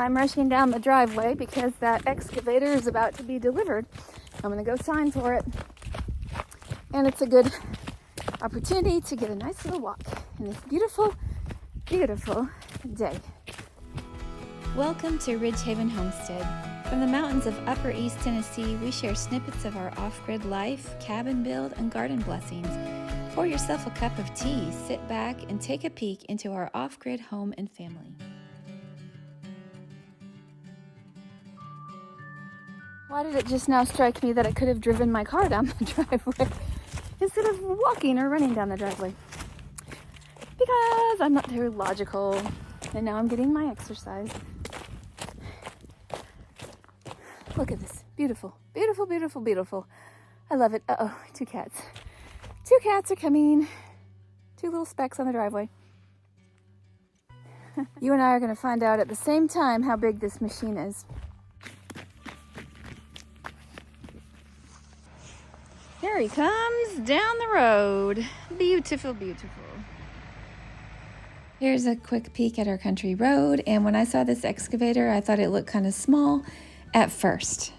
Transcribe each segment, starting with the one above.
I'm rushing down the driveway because that excavator is about to be delivered. I'm gonna go sign for it. And it's a good opportunity to get a nice little walk in this beautiful, beautiful day. Welcome to Ridgehaven Homestead. From the mountains of Upper East Tennessee, we share snippets of our off-grid life, cabin build, and garden blessings. Pour yourself a cup of tea, sit back, and take a peek into our off-grid home and family. Why did it just now strike me that I could have driven my car down the driveway instead of walking or running down the driveway? Because I'm not very logical, and now I'm getting my exercise. Look at this. Beautiful, beautiful, beautiful, beautiful. I love it. Uh-oh, two cats. Two cats are coming. Two little specks on the driveway. You and I are going to find out at the same time how big this machine is. Here he comes down the road. Beautiful, beautiful. Here's a quick peek at our country road, and when I saw this excavator, I thought it looked kind of small at first.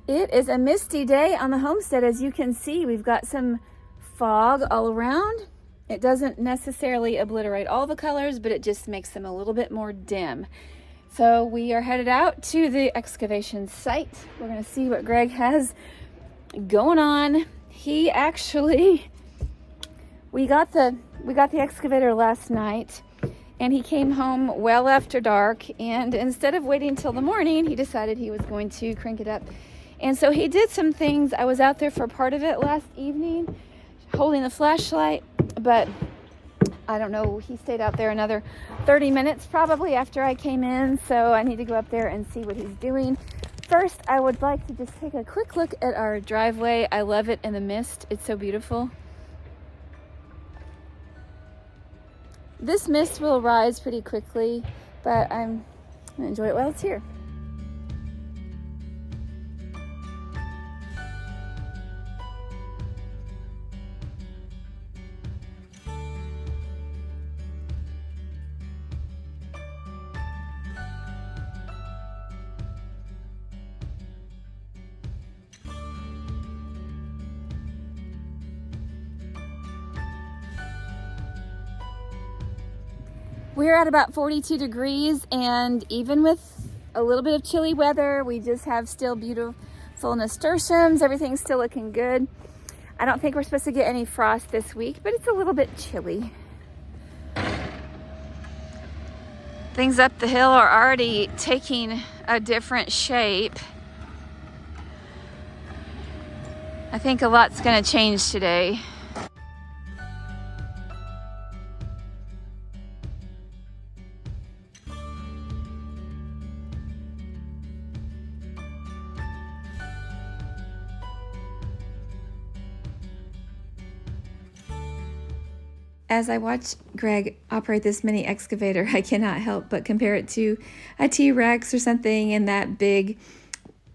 It is a misty day on the homestead. As you can see, we've got some fog all around. It doesn't necessarily obliterate all the colors, but it just makes them a little bit more dim. So we are headed out to the excavation site. We're going to see what Greg has going on. He actually, we got the excavator last night, and he came home well after dark, and instead of waiting till the morning, he decided he was going to crank it up. And so he did some things. I was out there for part of it last evening holding the flashlight, but I don't know, he stayed out there another 30 minutes probably after I came in, so I need to go up there and see what he's doing. First, I would like to just take a quick look at our driveway. I love it in the mist. It's so beautiful. This mist will rise pretty quickly, but I'm gonna enjoy it while it's here. We're at about 42 degrees, and even with a little bit of chilly weather, we just have still beautiful nasturtiums. Everything's still looking good. I don't think we're supposed to get any frost this week, but it's a little bit chilly. Things up the hill are already taking a different shape. I think a lot's going to change today. As I watch Greg operate this mini excavator, I cannot help but compare it to a T-Rex or something, and that big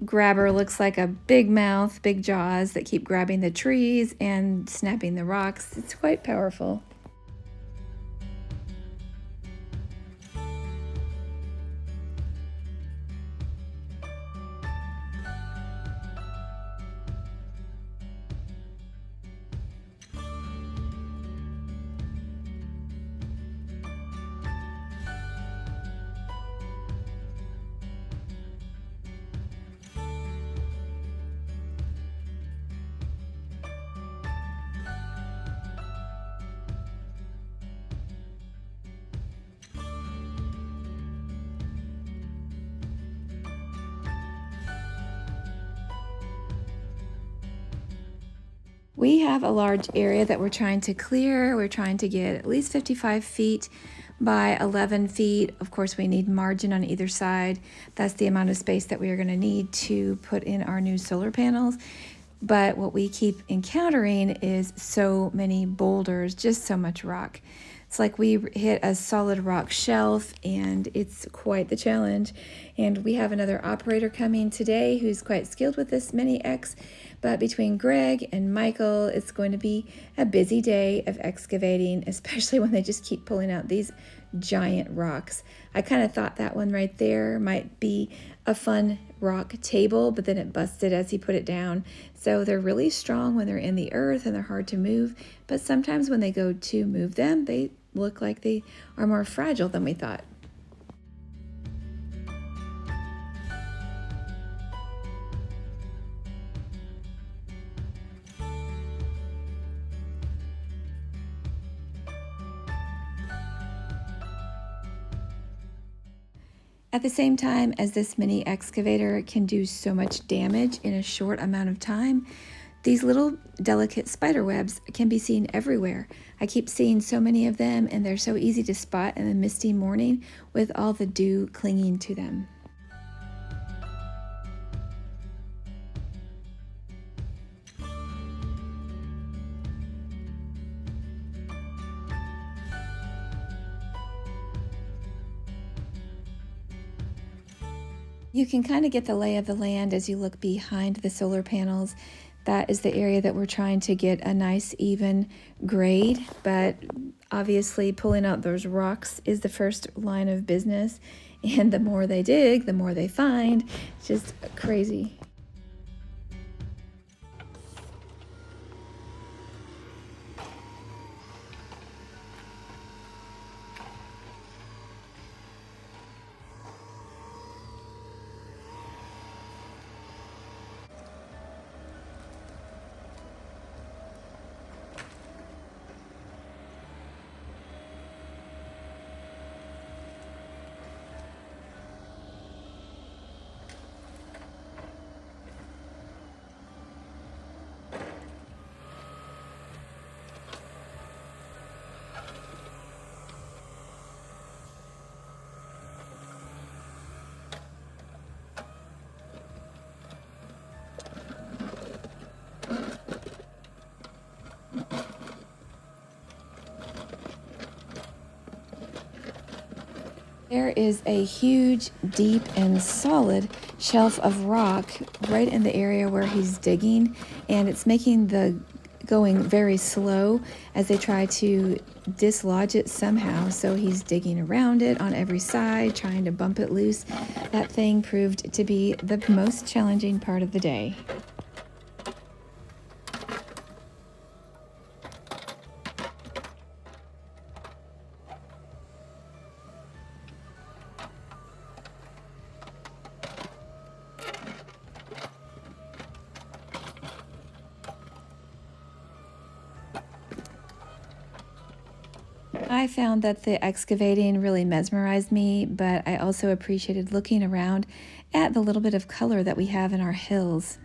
grabber looks like a big mouth, big jaws that keep grabbing the trees and snapping the rocks. It's quite powerful. We have a large area that we're trying to clear. We're trying to get at least 55 feet by 11 feet. Of course, we need margin on either side. That's the amount of space that we are going to need to put in our new solar panels. But what we keep encountering is so many boulders, just so much rock. It's like we hit a solid rock shelf, and it's quite the challenge. And we have another operator coming today who's quite skilled with this mini X, But between Greg and Michael, it's going to be a busy day of excavating, especially when they just keep pulling out these giant rocks. I kind of thought that one right there might be a fun rock table, but then it busted as he put it down. So they're really strong when they're in the earth and they're hard to move, but sometimes when they go to move them, they look like they are more fragile than we thought. At the same time as this mini excavator can do so much damage in a short amount of time, these little delicate spider webs can be seen everywhere. I keep seeing so many of them, and they're so easy to spot in the misty morning with all the dew clinging to them. You can kind of get the lay of the land as you look behind the solar panels. That is the area that we're trying to get a nice even grade, but obviously pulling out those rocks is the first line of business, and the more they dig, the more they find. It's just crazy. There is a huge, deep, and solid shelf of rock right in the area where he's digging, and it's making the going very slow as they try to dislodge it somehow. So he's digging around it on every side, trying to bump it loose. That thing proved to be the most challenging part of the day. I found that the excavating really mesmerized me, but I also appreciated looking around at the little bit of color that we have in our hills.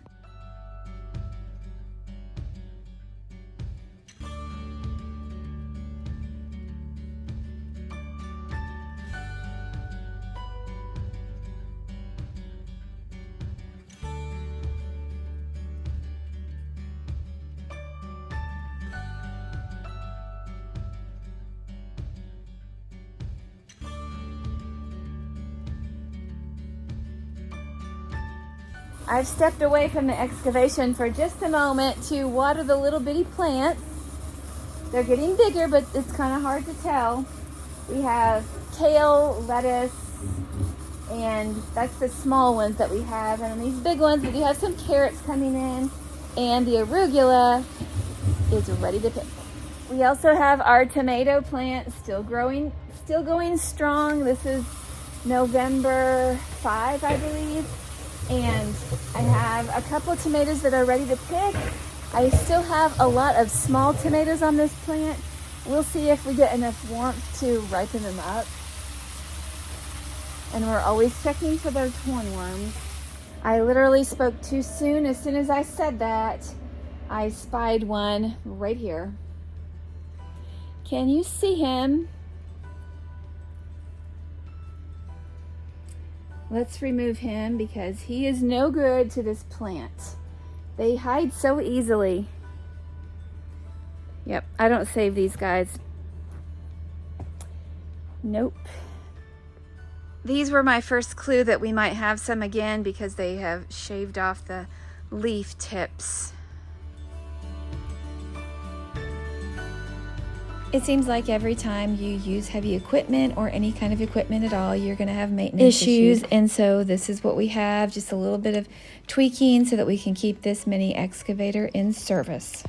I've stepped away from the excavation for just a moment to water the little bitty plants. They're getting bigger, but it's kind of hard to tell. We have kale, lettuce, and that's the small ones that we have. And on these big ones, we do have some carrots coming in, and the arugula is ready to pick. We also have our tomato plant still going strong. This is November 5, I believe. And I have a couple of tomatoes that are ready to pick. I still have a lot of small tomatoes on this plant. We'll see if we get enough warmth to ripen them up. And we're always checking for those hornworms. I literally spoke too soon. As soon as I said that, I spied one right here. Can you see him? Let's remove him because he is no good to this plant. They hide so easily. Yep, I don't save these guys. Nope. These were my first clue that we might have some again because they have shaved off the leaf tips. It seems like every time you use heavy equipment or any kind of equipment at all, you're going to have maintenance issues. And so this is what we have, just a little bit of tweaking so that we can keep this mini excavator in service.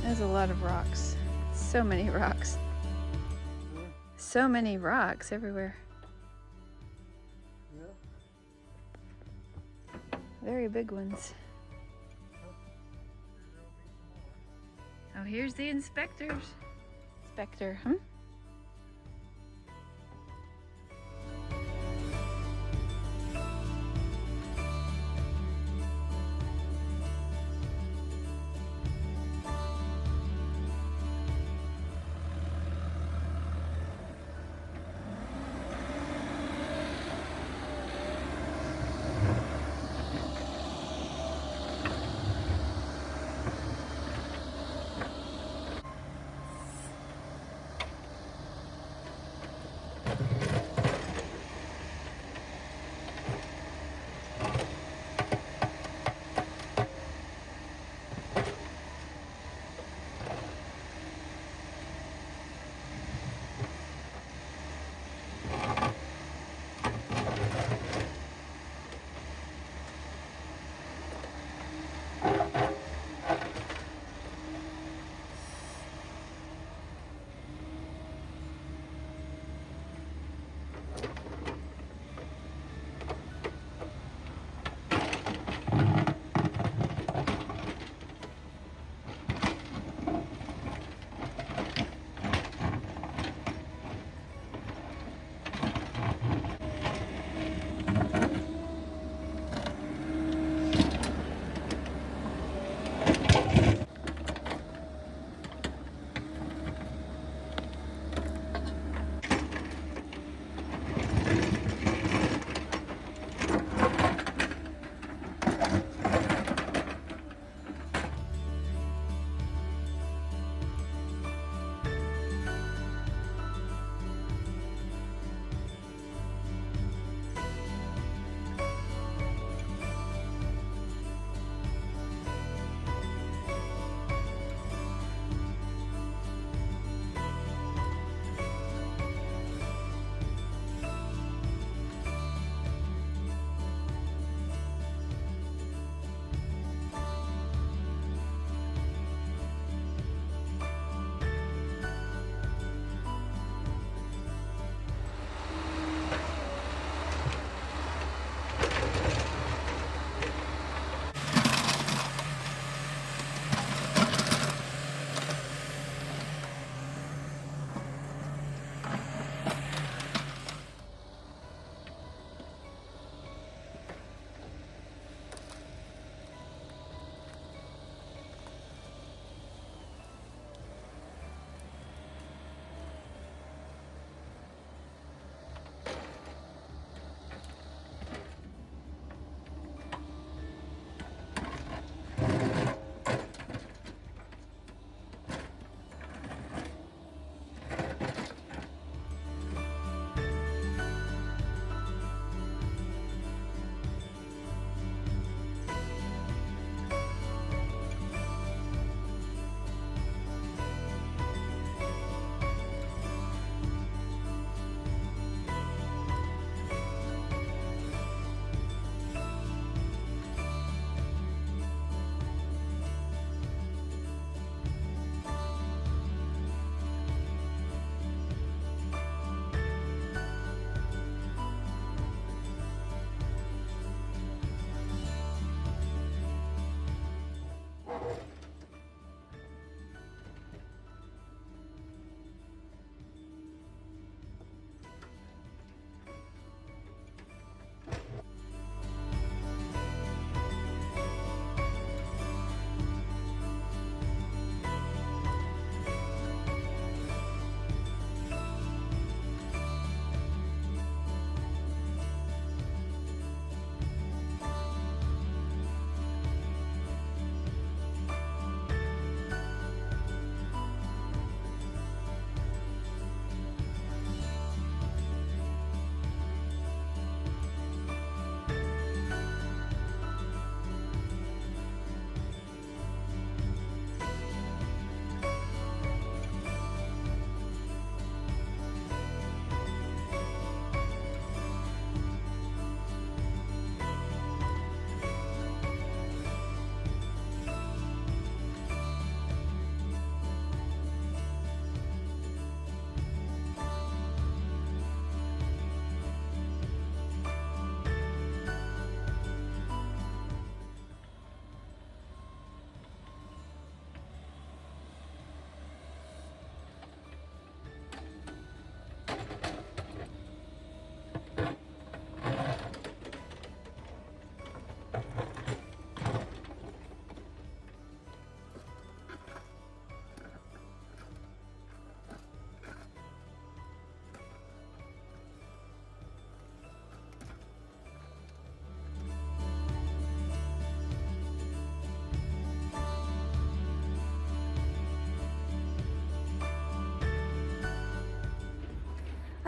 There's a lot of rocks. So many rocks. So many rocks everywhere. Very big ones. Oh, here's the inspectors. Inspector, huh?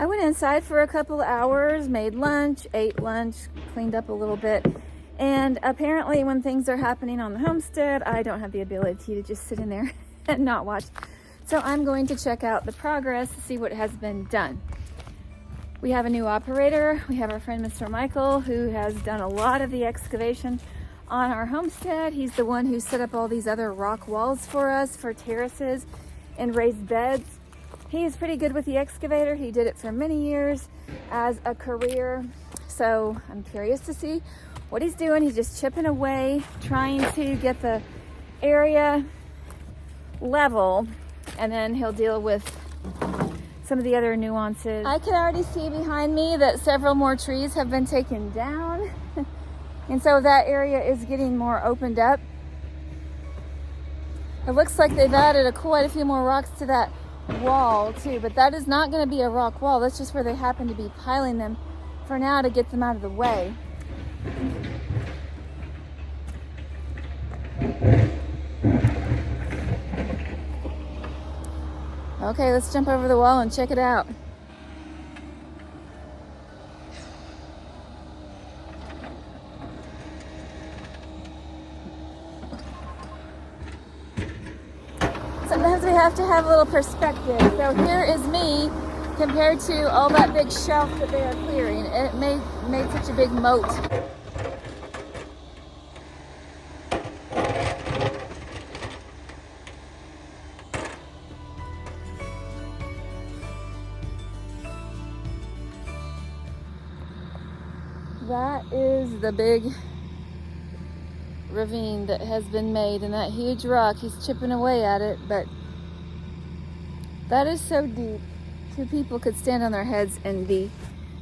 I went inside for a couple of hours, made lunch, ate lunch, cleaned up a little bit. And apparently when things are happening on the homestead, I don't have the ability to just sit in there and not watch. So I'm going to check out the progress to see what has been done. We have a new operator. We have our friend Mr. Michael, who has done a lot of the excavation on our homestead. He's the one who set up all these other rock walls for us for terraces and raised beds. He is pretty good with the excavator. He did it for many years as a career. So I'm curious to see what he's doing. He's just chipping away, trying to get the area level, and then he'll deal with some of the other nuances. I can already see behind me that several more trees have been taken down. And so that area is getting more opened up. It looks like they've added quite a few more rocks to that wall too, but that is not going to be a rock wall. That's just where they happen to be piling them for now to get them out of the way. Okay, let's jump over the wall and check it out. Sometimes we have to have a little perspective. So here is me compared to all that big shelf that they are clearing. It made such a big moat. That is the big ravine that has been made, and that huge rock, he's chipping away at it, but that is so deep. Two people could stand on their heads and be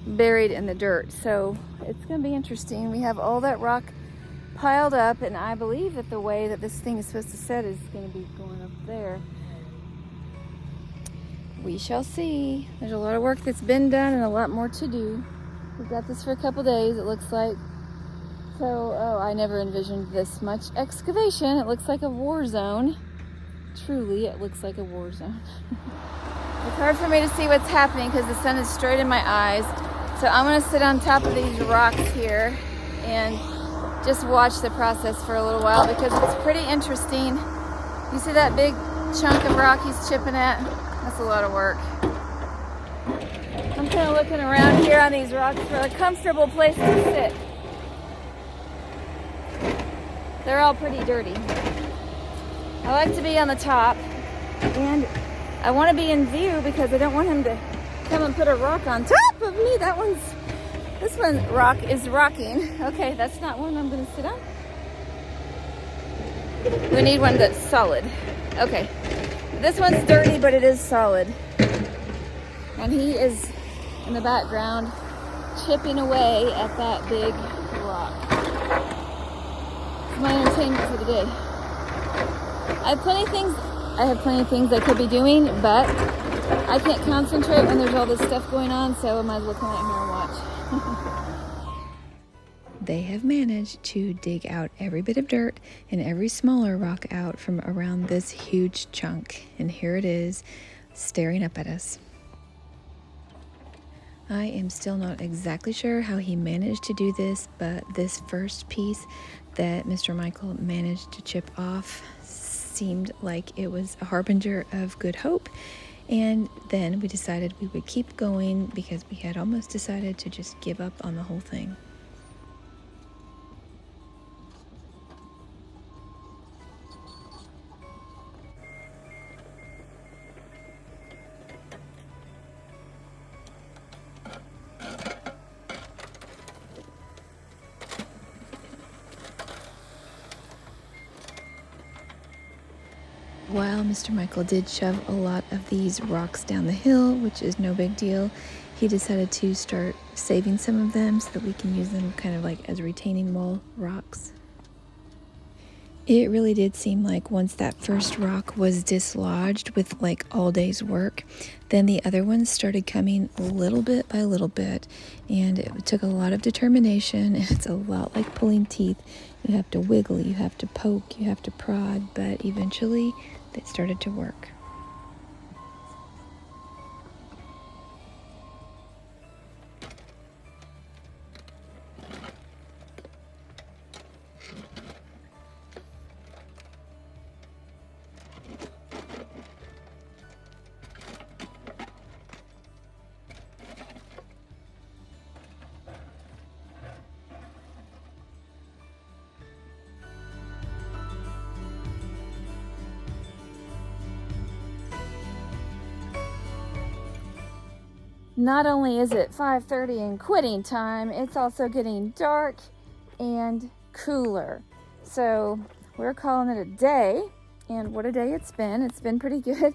buried in the dirt. So it's going to be interesting. We have all that rock piled up, and I believe that the way that this thing is supposed to set is going to be going up there. We shall see. There's a lot of work that's been done and a lot more to do. We've got this for a couple days, it looks like. So, oh, I never envisioned this much excavation. It looks like a war zone. Truly, it looks like a war zone. It's hard for me to see what's happening because the sun is straight in my eyes. So I'm going to sit on top of these rocks here and just watch the process for a little while because it's pretty interesting. You see that big chunk of rock he's chipping at? That's a lot of work. I'm kind of looking around here on these rocks for a comfortable place to sit. They're all pretty dirty. I like to be on the top, and I want to be in view because I don't want him to come and put a rock on top of me. This one rock is rocking. Okay, that's not one I'm going to sit on. We need one that's solid. Okay, this one's dirty, but it is solid. And he is in the background chipping away at that big rock. It's my entertainment for the day. I have plenty of things I could be doing, but I can't concentrate when there's all this stuff going on, so I might as well come out here and watch. They have managed to dig out every bit of dirt and every smaller rock out from around this huge chunk, and here it is staring up at us. I am still not exactly sure how he managed to do this, but this first piece that Mr. Michael managed to chip off seemed like it was a harbinger of good hope. And then we decided we would keep going because we had almost decided to just give up on the whole thing. While Mr. Michael did shove a lot of these rocks down the hill, which is no big deal, he decided to start saving some of them so that we can use them kind of like as retaining wall rocks. It really did seem like once that first rock was dislodged with like all day's work, then the other ones started coming little bit by little bit, and it took a lot of determination, and it's a lot like pulling teeth. You have to wiggle, you have to poke, you have to prod, but eventually they started to work. not only is it 5:30 and quitting time, it's also getting dark and cooler. So we're calling it a day, and what a day it's been. It's been pretty good.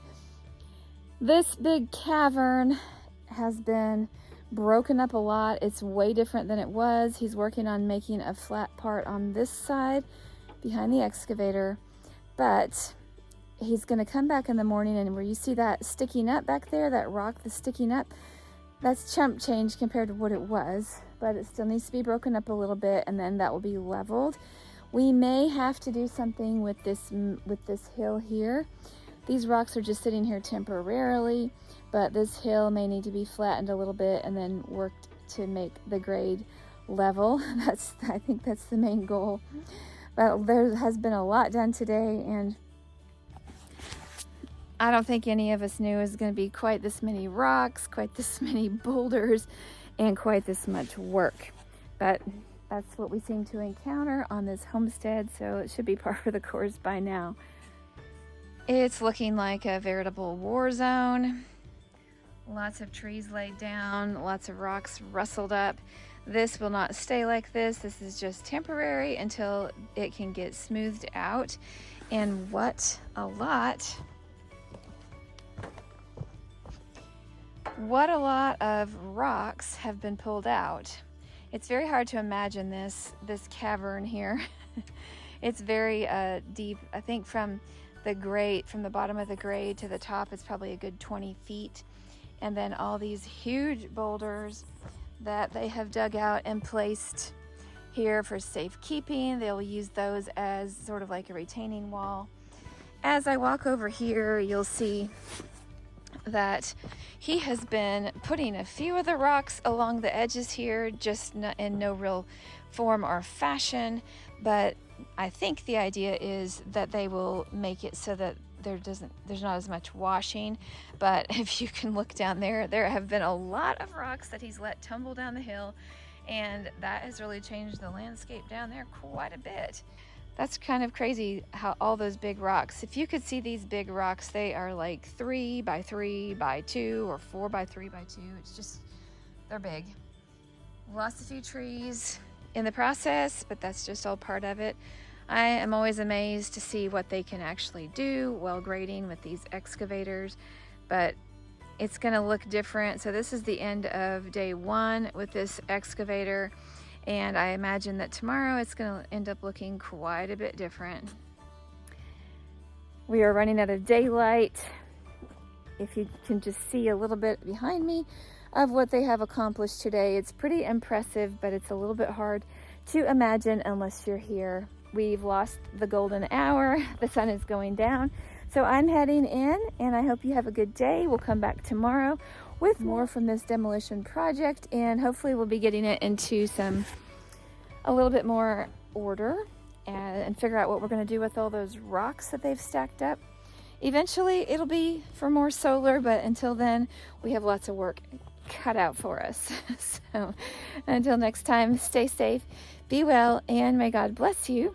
This big cavern has been broken up a lot. It's way different than it was. He's working on making a flat part on this side behind the excavator, but he's going to come back in the morning, and where you see that sticking up back there, that rock that's sticking up, that's chump change compared to what it was, but it still needs to be broken up a little bit, and then that will be leveled. We may have to do something with this hill here. These rocks are just sitting here temporarily, but this hill may need to be flattened a little bit and then worked to make the grade level. I think that's the main goal. But there has been a lot done today, and I don't think any of us knew it was going to be quite this many rocks, quite this many boulders, and quite this much work. But that's what we seem to encounter on this homestead, so it should be par for the course by now. It's looking like a veritable war zone. Lots of trees laid down, lots of rocks rustled up. This will not stay like this. This is just temporary until it can get smoothed out. And what a lot of rocks have been pulled out. It's very hard to imagine this cavern here. It's very deep. I think from the bottom of the grade to the top, it's probably a good 20 feet. And then all these huge boulders that they have dug out and placed here for safekeeping. They'll use those as sort of like a retaining wall. As I walk over here, you'll see that he has been putting a few of the rocks along the edges here, just in no real form or fashion, but I think the idea is that they will make it so that there's not as much washing. But if you can look down there, there have been a lot of rocks that he's let tumble down the hill, and that has really changed the landscape down there quite a bit. That's kind of crazy how all those big rocks, if you could see these big rocks, they are like 3 by 3 by 2 or 4 by 3 by 2. It's just, they're big. Lost a few trees in the process, but that's just all part of it. I am always amazed to see what they can actually do while grading with these excavators, but it's going to look different. So this is the end of day 1 with this excavator, and I imagine that tomorrow it's going to end up looking quite a bit different. We are running out of daylight. If you can just see a little bit behind me of what they have accomplished today, it's pretty impressive, but it's a little bit hard to imagine unless you're here. We've lost the golden hour. The sun is going down. So I'm heading in, and I hope you have a good day. We'll come back tomorrow with more from this demolition project, and hopefully we'll be getting it into a little bit more order and figure out what we're going to do with all those rocks that they've stacked up. Eventually it'll be for more solar, but until then we have lots of work cut out for us. So until next time, stay safe, be well, and may God bless you.